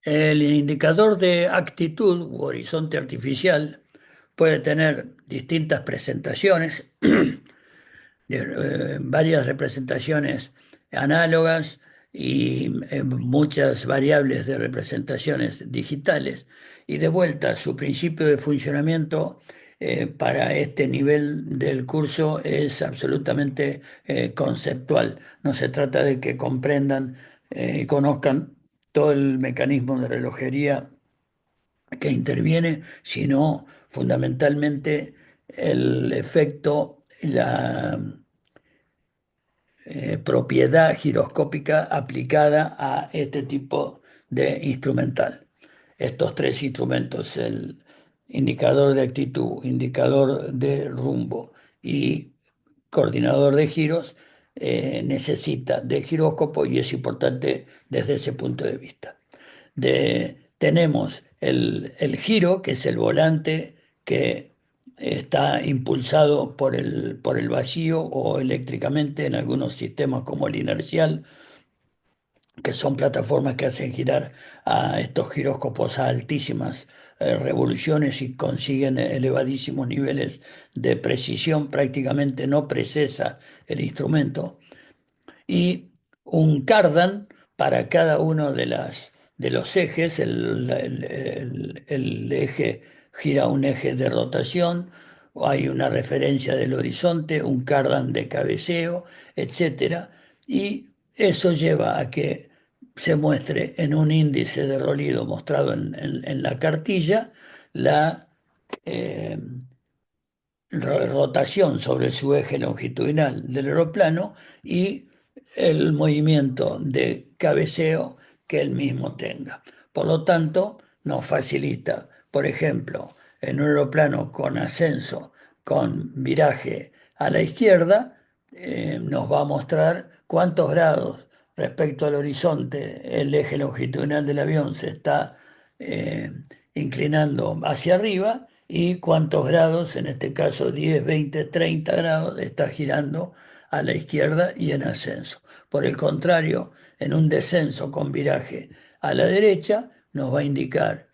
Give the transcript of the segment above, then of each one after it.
El indicador de actitud u horizonte artificial puede tener distintas presentaciones, varias representaciones análogas y muchas variables de representaciones digitales. Y de vuelta, su principio de funcionamiento para este nivel del curso es absolutamente conceptual. No se trata de que comprendan y conozcan todo el mecanismo de relojería que interviene, sino fundamentalmente el efecto, la propiedad giroscópica aplicada a este tipo de instrumental. Estos tres instrumentos, el indicador de actitud, indicador de rumbo y coordinador de giros, necesita de giróscopo y es importante desde ese punto de vista. Tenemos el giro, que es el volante que está impulsado por el vacío o eléctricamente en algunos sistemas como el inercial, que son plataformas que hacen girar a estos giróscopos a altísimas revoluciones y consiguen elevadísimos niveles de precisión, prácticamente no precesa el instrumento y un cardan para cada uno de los ejes. El eje gira un eje de rotación, hay una referencia del horizonte, un cardan de cabeceo, etcétera, y eso lleva a que se muestre en un índice de rolido mostrado en la cartilla la eh, rotación sobre su eje longitudinal del aeroplano y el movimiento de cabeceo que él mismo tenga. Por lo tanto, nos facilita, por ejemplo, en un aeroplano con ascenso, con viraje a la izquierda, nos va a mostrar cuántos grados respecto al horizonte el eje longitudinal del avión se está eh, inclinando hacia arriba y cuántos grados, en este caso 10, 20, 30 grados, está girando a la izquierda y en ascenso. Por el contrario, en un descenso con viraje a la derecha, nos va a indicar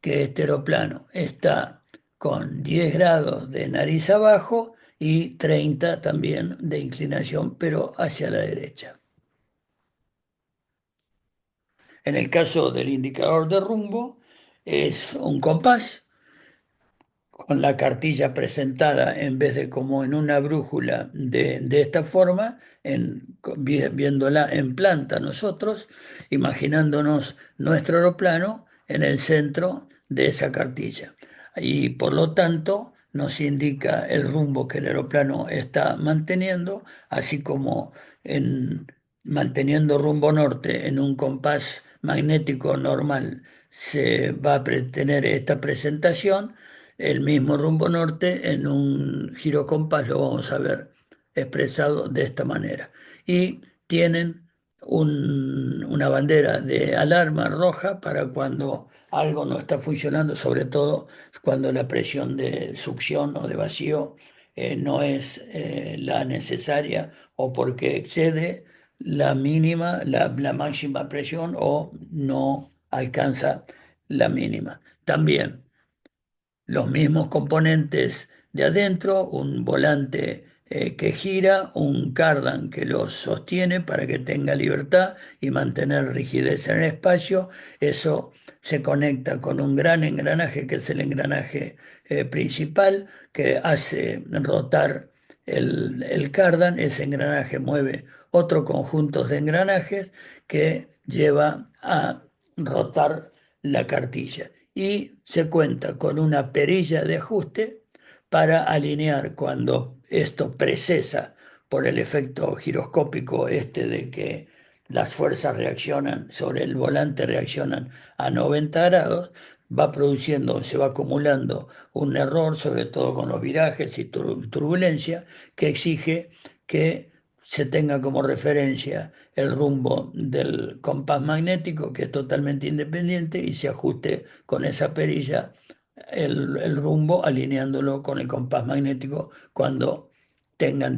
que este aeroplano está con 10 grados de nariz abajo y 30 también de inclinación, pero hacia la derecha. En el caso del indicador de rumbo, es un compás con la cartilla presentada en vez de como en una brújula de esta forma, viéndola en planta nosotros, imaginándonos nuestro aeroplano en el centro de esa cartilla. Y por lo tanto nos indica el rumbo que el aeroplano está manteniendo, así como manteniendo rumbo norte en un compás magnético normal se va a tener esta presentación. El mismo rumbo norte en un girocompás lo vamos a ver expresado de esta manera. Y tienen una bandera de alarma roja para cuando algo no está funcionando, sobre todo cuando la presión de succión o de vacío no es la necesaria o porque excede la mínima, la máxima presión o no alcanza la mínima. También los mismos componentes de adentro, un volante que gira, un cardan que los sostiene para que tenga libertad y mantener rigidez en el espacio. Eso se conecta con un gran engranaje que es el engranaje principal que hace rotar el cardan. Ese engranaje mueve otro conjunto de engranajes que lleva a rotar la cartilla y se cuenta con una perilla de ajuste para alinear cuando esto precesa por el efecto giroscópico este de que las fuerzas reaccionan sobre el volante, reaccionan a 90 grados, va produciendo, se va acumulando un error, sobre todo con los virajes y turbulencia, que exige que se tenga como referencia el rumbo del compás magnético, que es totalmente independiente, y se ajuste con esa perilla el rumbo, alineándolo con el compás magnético cuando tengan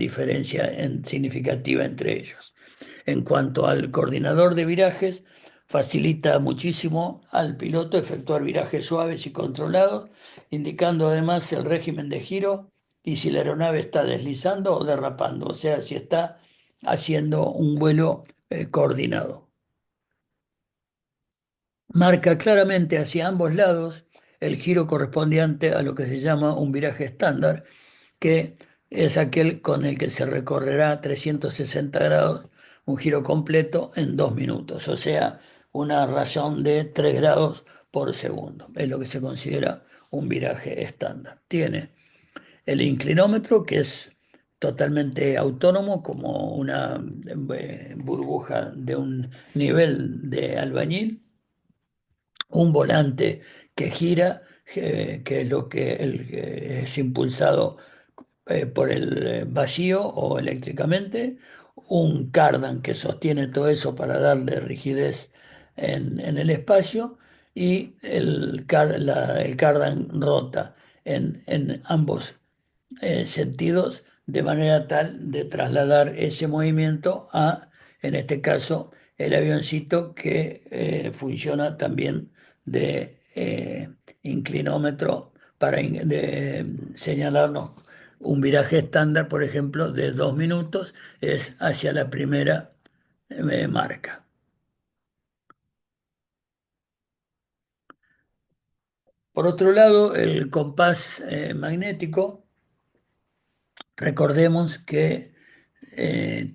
significativa entre ellos. En cuanto al coordinador de virajes, facilita muchísimo al piloto efectuar virajes suaves y controlados, indicando además el régimen de giro y si la aeronave está deslizando o derrapando, o sea, si está haciendo un vuelo coordinado. Marca claramente hacia ambos lados el giro correspondiente a lo que se llama un viraje estándar, que es aquel con el que se recorrerá 360 grados, un giro completo en 2 minutos, o sea, una razón de 3 grados por segundo. Es lo que se considera un viraje estándar. Tiene el inclinómetro, que es totalmente autónomo, como una burbuja de un nivel de albañil, un volante que gira, que es lo que es impulsado por el vacío o eléctricamente, un cardan que sostiene todo eso para darle rigidez en el espacio y el cardan rota en ambos sentidos de manera tal de trasladar ese movimiento a, en este caso, el avioncito que funciona también de inclinómetro para señalarnos un viraje estándar, por ejemplo, de 2 minutos, es hacia la primera marca. Por otro lado, el compás magnético, recordemos que eh,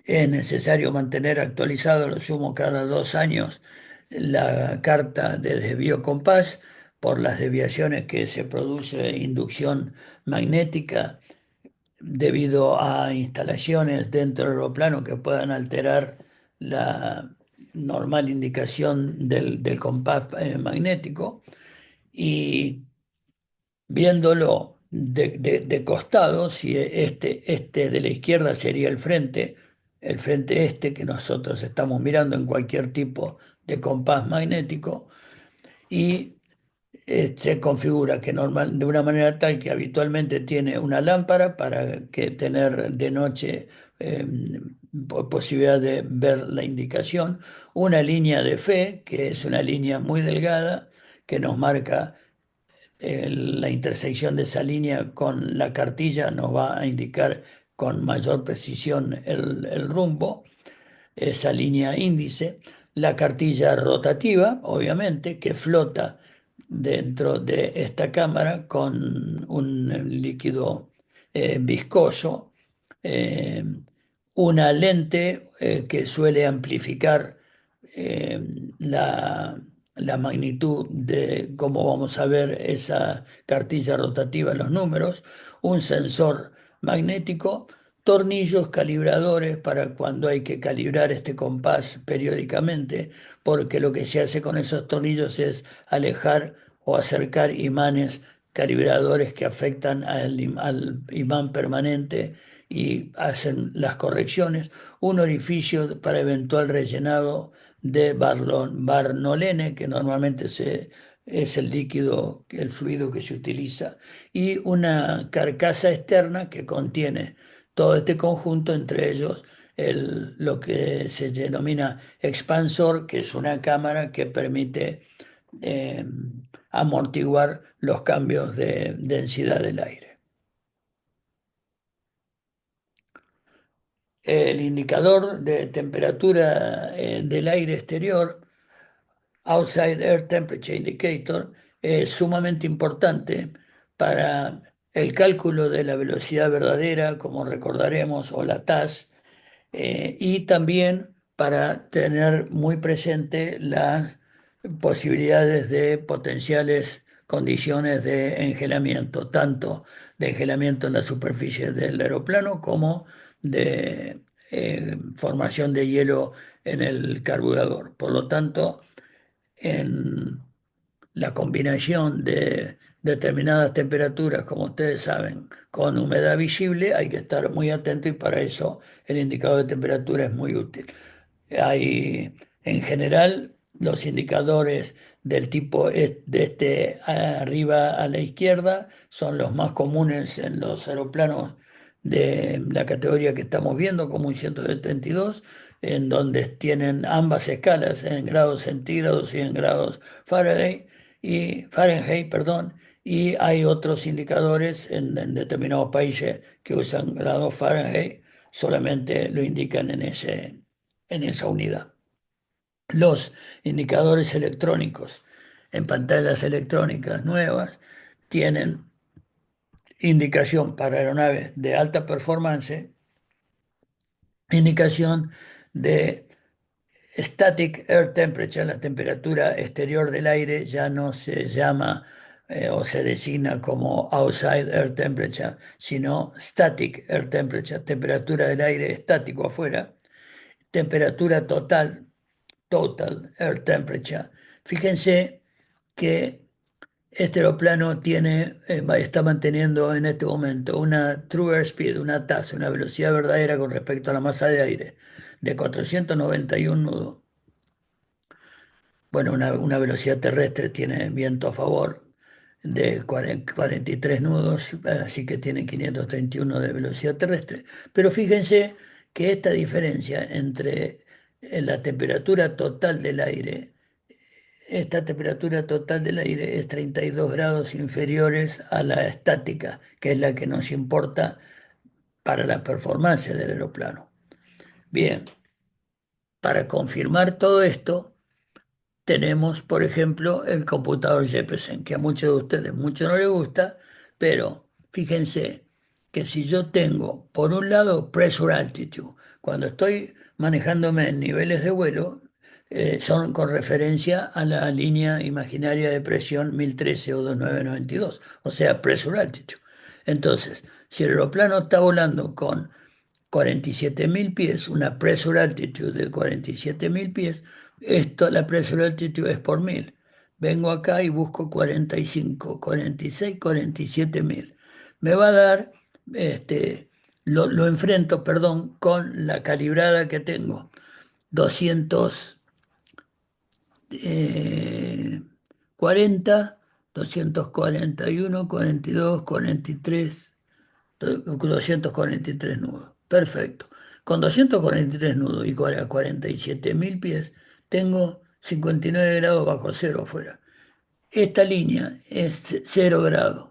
es necesario mantener actualizado, lo sumo cada 2 años, la carta de desvío compás por las desviaciones que se produce inducción magnética debido a instalaciones dentro del aeroplano que puedan alterar la normal indicación del compás magnético. Y viéndolo de costado, si este de la izquierda sería el frente este que nosotros estamos mirando en cualquier tipo de compás magnético, y se configura que de una manera tal que habitualmente tiene una lámpara para que tener de noche eh, posibilidad de ver la indicación, una línea de fe, que es una línea muy delgada que nos marca la intersección de esa línea con la cartilla, nos va a indicar con mayor precisión el rumbo, esa línea índice, la cartilla rotativa, obviamente, que flota dentro de esta cámara con un líquido viscoso, eh, una lente que suele amplificar eh, la, la magnitud de cómo vamos a ver esa cartilla rotativa en los números, un sensor magnético, tornillos calibradores para cuando hay que calibrar este compás periódicamente, porque lo que se hace con esos tornillos es alejar o acercar imanes calibradores que afectan al imán permanente y hacen las correcciones, un orificio para eventual rellenado de barnolene, que normalmente es el líquido, el fluido que se utiliza, y una carcasa externa que contiene todo este conjunto, entre ellos lo que se denomina expansor, que es una cámara que permite eh, amortiguar los cambios de densidad del aire. El indicador de temperatura del aire exterior, Outside Air Temperature Indicator, es sumamente importante para el cálculo de la velocidad verdadera, como recordaremos, o la TAS, y también para tener muy presente las posibilidades de potenciales condiciones de engelamiento, tanto de engelamiento en la superficie del aeroplano como de formación de hielo en el carburador. Por lo tanto, en la combinación de determinadas temperaturas, como ustedes saben, con humedad visible, hay que estar muy atento y para eso el indicador de temperatura es muy útil. Hay, en general, los indicadores del tipo de arriba a la izquierda son los más comunes en los aeroplanos de la categoría que estamos viendo, como un 172. en donde tienen ambas escalas en grados centígrados y en grados Fahrenheit, perdón, y hay otros indicadores en determinados países que usan grados Fahrenheit, solamente lo indican en esa unidad. Los indicadores electrónicos en pantallas electrónicas nuevas tienen indicación para aeronaves de alta performance, indicación de static air temperature, la temperatura exterior del aire ya no se llama o se designa como outside air temperature, sino static air temperature, temperatura del aire estático afuera, temperatura total, total air temperature. Fíjense que este aeroplano está manteniendo en este momento una true airspeed, una tasa, una velocidad verdadera con respecto a la masa de aire de 491 nudos. Bueno, una velocidad terrestre tiene viento a favor de 43 nudos, así que tiene 531 de velocidad terrestre. Pero fíjense que esta diferencia entre la temperatura total del aire, esta temperatura total del aire es 32 grados inferiores a la estática, que es la que nos importa para la performance del aeroplano. Bien, para confirmar todo esto, tenemos, por ejemplo, el computador Jeppesen, que a muchos de ustedes mucho no les gusta, pero fíjense que si yo tengo, por un lado, pressure altitude, cuando estoy manejándome en niveles de vuelo, son con referencia a la línea imaginaria de presión 1013 o 2992, o sea, pressure altitude. Entonces, si el aeroplano está volando con 47.000 pies, una pressure altitude de 47.000 pies, la pressure altitude es por 1000. Vengo acá y busco 45, 46, 47.000. Me va a dar, lo enfrento, perdón, con la calibrada que tengo, 200, 40, 241, 42, 43. 243 nudos. Perfecto. Con 243 nudos y 47.000 pies, tengo 59 grados bajo cero afuera. Esta línea es 0 grados.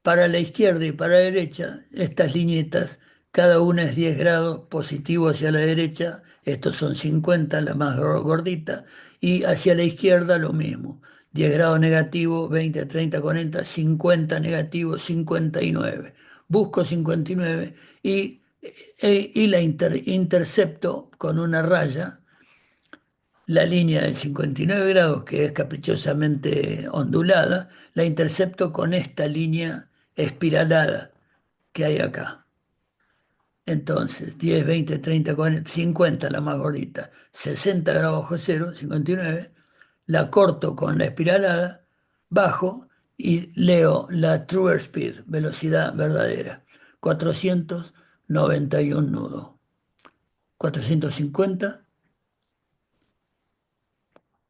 Para la izquierda y para la derecha, estas liñetas, cada una es 10 grados positivo hacia la derecha, estos son 50, la más gordita, y hacia la izquierda lo mismo, 10 grados negativo, 20, 30, 40, 50 negativo, 59. Busco 59 y la intercepto con una raya la línea de 59 grados, que es caprichosamente ondulada, la intercepto con esta línea espiralada que hay acá. Entonces, 10, 20, 30, 40, 50, la más gordita, 60 grados bajo cero, 59, la corto con la espiralada, bajo y leo la true airspeed, velocidad verdadera, 491 nudos. 450,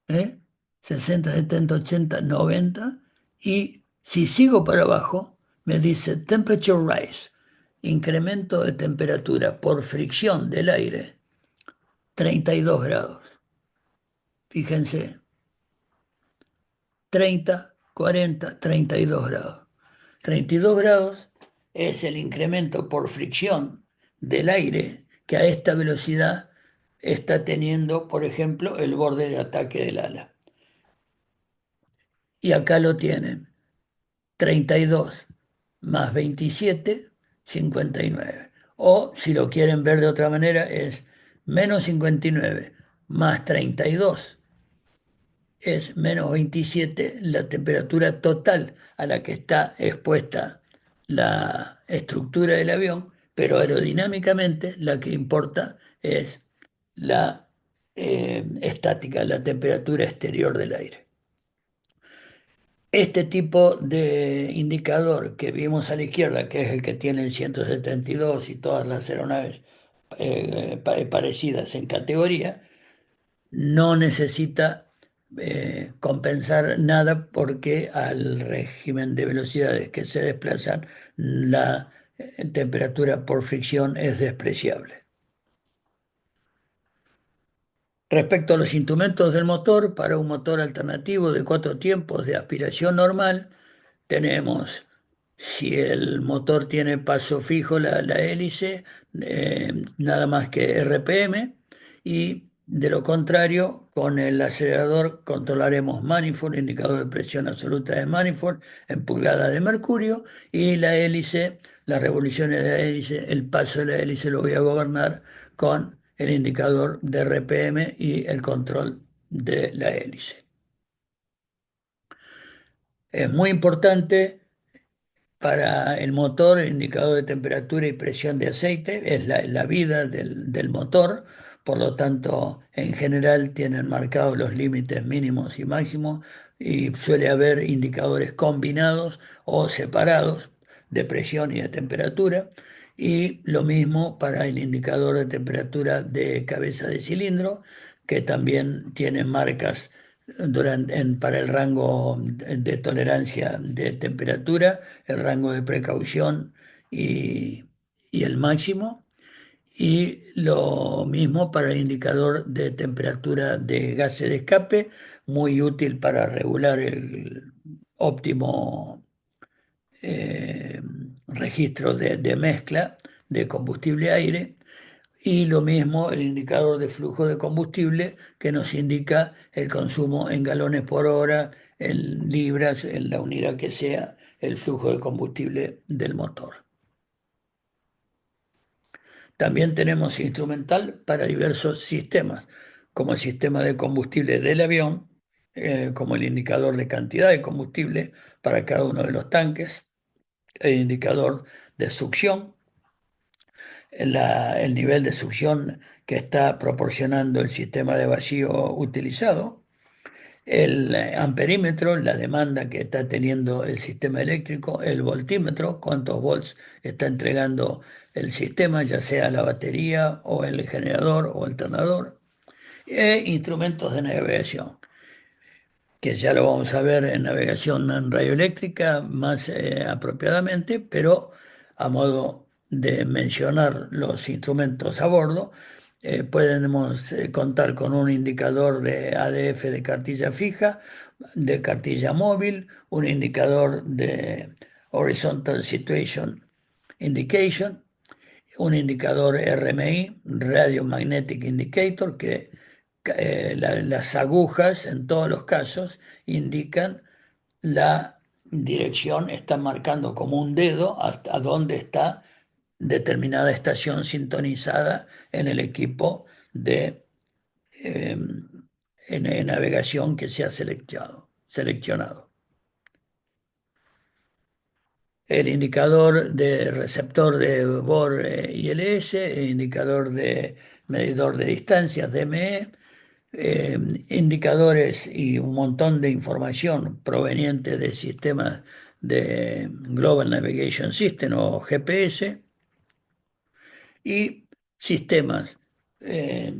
¿eh? 60, 70, 80, 90, y si sigo para abajo, me dice temperature rise, incremento de temperatura por fricción del aire, 32 grados. Fíjense, 30, 40, 32 grados. 32 grados es el incremento por fricción del aire que a esta velocidad está teniendo, por ejemplo, el borde de ataque del ala. Y acá lo tienen. 32 más 27, 59. O si lo quieren ver de otra manera es menos 59 más 32 es menos 27 la temperatura total a la que está expuesta la estructura del avión, pero aerodinámicamente la que importa es la estática, la temperatura exterior del aire. Este tipo de indicador que vimos a la izquierda, que es el que tiene el 172 y todas las aeronaves parecidas en categoría, no necesita compensar nada porque al régimen de velocidades que se desplazan, la temperatura por fricción es despreciable. Respecto a los instrumentos del motor, para un motor alternativo de 4 tiempos de aspiración normal, tenemos, si el motor tiene paso fijo, la hélice, nada más que RPM, y de lo contrario, con el acelerador controlaremos manifold, indicador de presión absoluta de manifold, en pulgadas de mercurio, y la hélice, las revoluciones de la hélice, el paso de la hélice lo voy a gobernar con el indicador de RPM y el control de la hélice. Es muy importante para el motor, el indicador de temperatura y presión de aceite es la vida del motor, por lo tanto, en general tienen marcados los límites mínimos y máximos y suele haber indicadores combinados o separados de presión y de temperatura. Y lo mismo para el indicador de temperatura de cabeza de cilindro, que también tiene marcas para el rango de tolerancia de temperatura, el rango de precaución y, y el máximo. Y lo mismo para el indicador de temperatura de gases de escape, muy útil para regular el óptimo eh, registro de mezcla de combustible-aire. Y lo mismo el indicador de flujo de combustible que nos indica el consumo en galones por hora, en libras, en la unidad que sea el flujo de combustible del motor. También tenemos instrumental para diversos sistemas, como el sistema de combustible del avión, como el indicador de cantidad de combustible para cada uno de los tanques, el indicador de succión, el nivel de succión que está proporcionando el sistema de vacío utilizado, el amperímetro, la demanda que está teniendo el sistema eléctrico, el voltímetro, cuántos volts está entregando el sistema, ya sea la batería o el generador o alternador, e instrumentos de navegación que ya lo vamos a ver en navegación en radioeléctrica más apropiadamente, pero a modo de mencionar los instrumentos a bordo, podemos contar con un indicador de ADF de cartilla fija, de cartilla móvil, un indicador de Horizontal Situation Indication, un indicador RMI, Radio Magnetic Indicator, que las agujas en todos los casos indican la dirección, están marcando como un dedo hasta dónde está determinada estación sintonizada en el equipo de eh, navegación que se ha seleccionado. El indicador de receptor de Bohr ILS, el indicador de medidor de distancias DME, indicadores y un montón de información proveniente de sistemas de Global Navigation System o GPS y sistemas eh,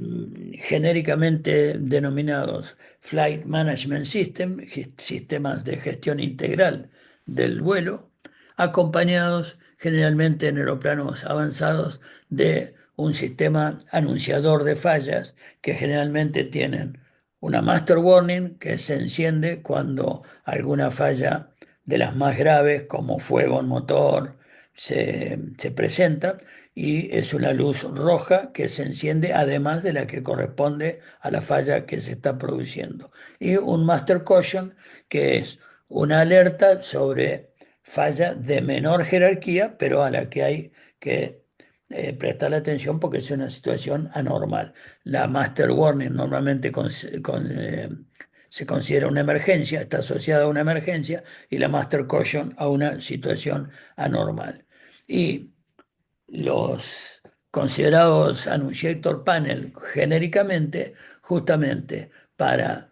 genéricamente denominados Flight Management System, sistemas de gestión integral del vuelo, acompañados generalmente en aeroplanos avanzados de un sistema anunciador de fallas que generalmente tienen una master warning que se enciende cuando alguna falla de las más graves como fuego en motor se presenta y es una luz roja que se enciende además de la que corresponde a la falla que se está produciendo. Y un master caution que es una alerta sobre falla de menor jerarquía, pero a la que hay que prestarle atención porque es una situación anormal. La master warning normalmente se considera una emergencia, está asociada a una emergencia, y la master caution a una situación anormal. Y los considerados Annunciator Panel genéricamente, justamente para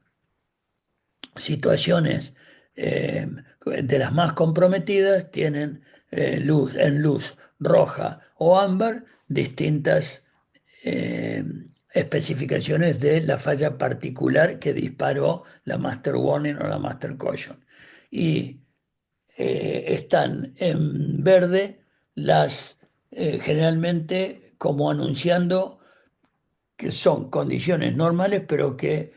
situaciones eh, de las más comprometidas, tienen luz roja o ámbar, distintas eh, especificaciones de la falla particular que disparó la Master Warning o la Master Caution. Y están en verde generalmente como anunciando que son condiciones normales, pero que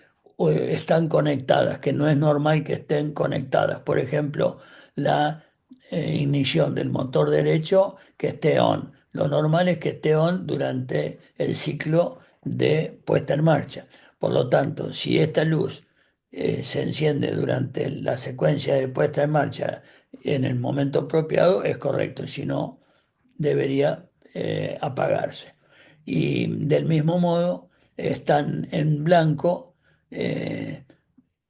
están conectadas, que no es normal que estén conectadas. Por ejemplo, la ignición del motor derecho que esté on. Lo normal es que esté on durante el ciclo de puesta en marcha. Por lo tanto, si esta luz se enciende durante la secuencia de puesta en marcha en el momento apropiado, es correcto. Si no, debería apagarse. Y del mismo modo están en blanco eh,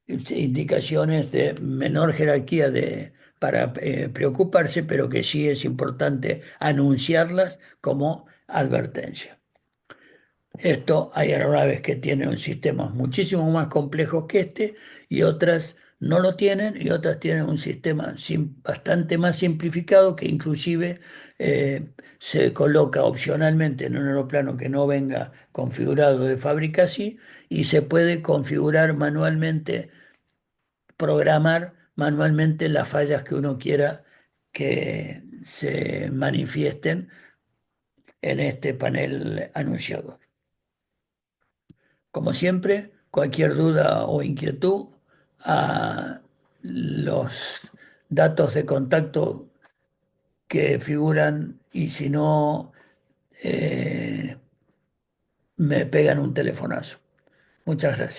indicaciones de menor jerarquía para preocuparse, pero que sí es importante anunciarlas como advertencia. Esto, hay aeronaves que tienen sistemas muchísimo más complejos que este y otras no lo tienen y otras tienen un sistema bastante más simplificado que inclusive se coloca opcionalmente en un aeroplano que no venga configurado de fábrica así y se puede configurar manualmente, programar manualmente las fallas que uno quiera que se manifiesten en este panel anunciador. Como siempre, cualquier duda o inquietud, a los datos de contacto que figuran y si no, me pegan un telefonazo. Muchas gracias.